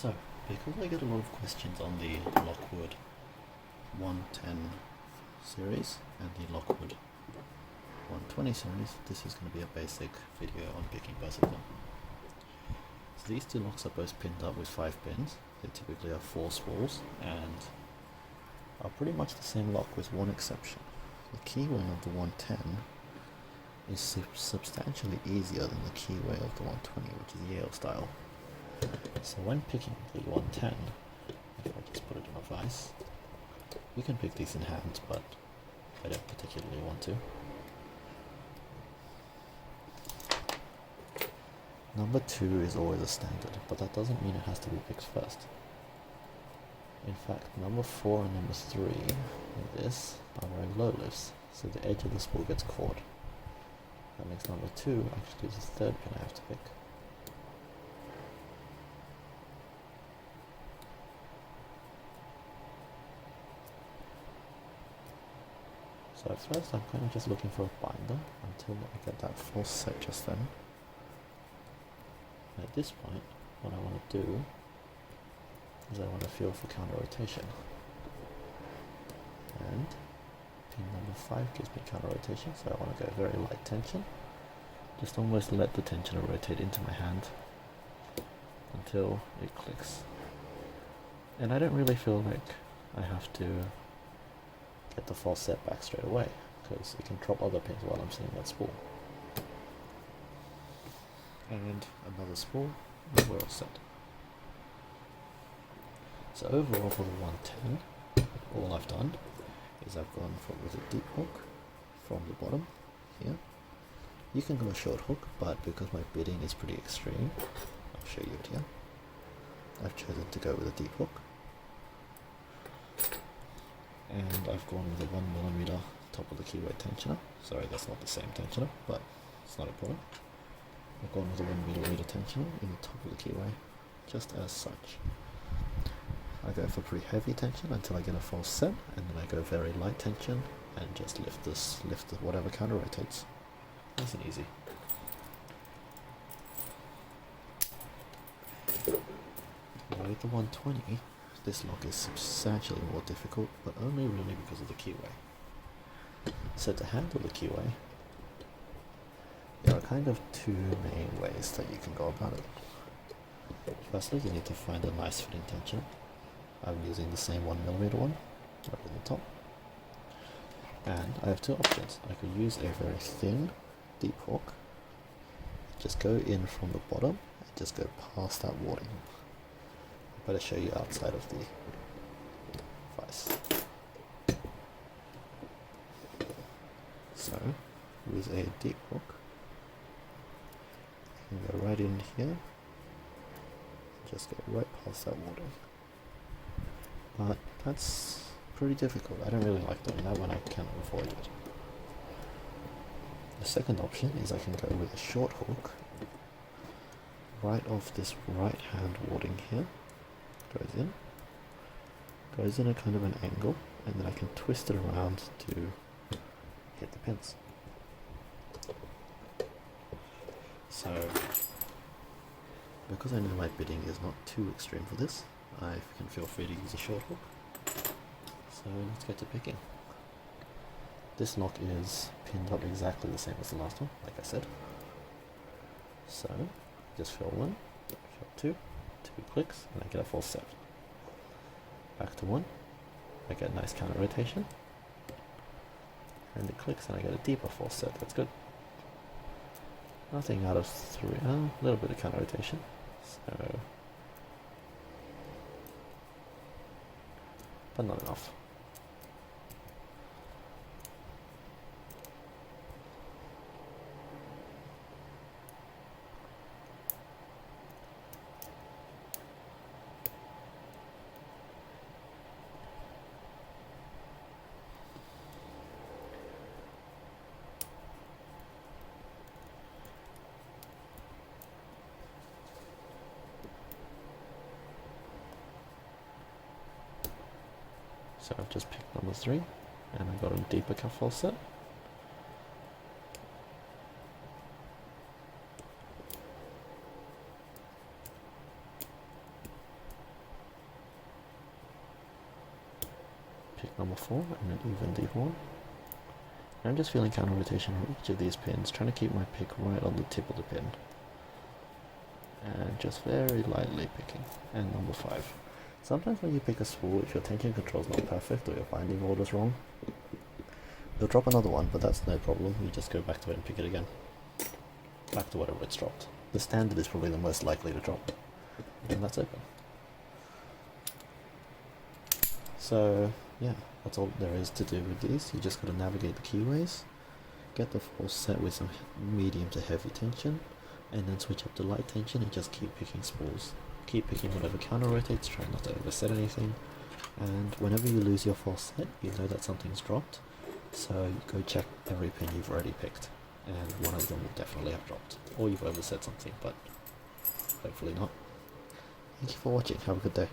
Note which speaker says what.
Speaker 1: So, because I get a lot of questions on the Lockwood 110 series and the Lockwood 120 series, this is going to be a basic video on picking both of them. So these two locks are both pinned up with 5 pins. They typically have 4 spools and are pretty much the same lock with one exception. The keyway of the 110 is substantially easier than the keyway of the 120, which is Yale style. So when picking the 110, if I just put it in a vise, you can pick these in hand, but I don't particularly want to. Number 2 is always a standard, but that doesn't mean it has to be picked first. In fact, number 4 and number 3 in this are very low lifts, so the edge of the spool gets caught. That makes number 2 actually the third pin I have to pick. So at first I'm kind of just looking for a binder until I get that full set just then. And at this point, what I want to do is I want to feel for counter rotation. And pin number 5 gives me counter rotation, so I want to go very light tension. Just almost let the tensioner rotate into my hand until it clicks. And I don't really feel like I have to get the false set back straight away, because it can drop other pins while I'm setting that spool. And another spool, and we're all set. So overall for the 110, all I've done is I've gone with a deep hook from the bottom here. You can go a short hook, but because my bidding is pretty extreme, I'll show you it here. I've chosen to go with a deep hook. And I've gone with a 1mm top of the keyway tensioner. Sorry, that's not the same tensioner, but it's not important. I've gone with a 1mm tensioner in the top of the keyway, just as such. I go for pretty heavy tension until I get a false set, and then I go very light tension and just lift whatever counter rotates. Nice and easy. With the 120, this lock is substantially more difficult, but only really because of the keyway. So to handle the keyway, there are kind of 2 main ways that you can go about it. Firstly, you need to find a nice fitting tensioner. I'm using the same 1mm one, right in the top. And I have 2 options. I could use a very thin, deep hook, just go in from the bottom, and just go past that warding. I better show you outside of the vise. So, with a deep hook, you can go right in here, just go right past that warding. But that's pretty difficult. I don't really like doing that when I can avoid it. The second option is I can go with a short hook right off this right hand warding here. Goes in a kind of an angle, and then I can twist it around to hit the pins. So, because I know my bidding is not too extreme for this, I can feel free to use a short hook. So let's get to picking. This lock is pinned up exactly the same as the last one, like I said. So, just fill 1, fill 2 clicks, and I get a full set. Back to 1, I get a nice counter rotation, and it clicks and I get a deeper full set. That's good. Nothing out of 3, a little bit of counter rotation. So, but not enough. So I've just picked number 3, and I got a deeper cuff full set. pick number 4 and an even D horn. And I'm just feeling counter rotation on each of these pins, trying to keep my pick right on the tip of the pin. And just very lightly picking. And number 5. Sometimes when you pick a spool, if your tension control is not perfect or your binding order's wrong, you'll drop another one, but that's no problem. You just go back to it and pick it again. Back to whatever it's dropped. The standard is probably the most likely to drop. And that's open. So yeah, that's all there is to do with these. You just got to navigate the keyways, get the force set with some medium to heavy tension, and then switch up to light tension and just keep picking spools. Keep picking whatever counter rotates, try not to overset anything, and whenever you lose your force set, you know that something's dropped, so you go check every pin you've already picked, and one of them will definitely have dropped, or you've overset something, but hopefully not. Thank you for watching, have a good day.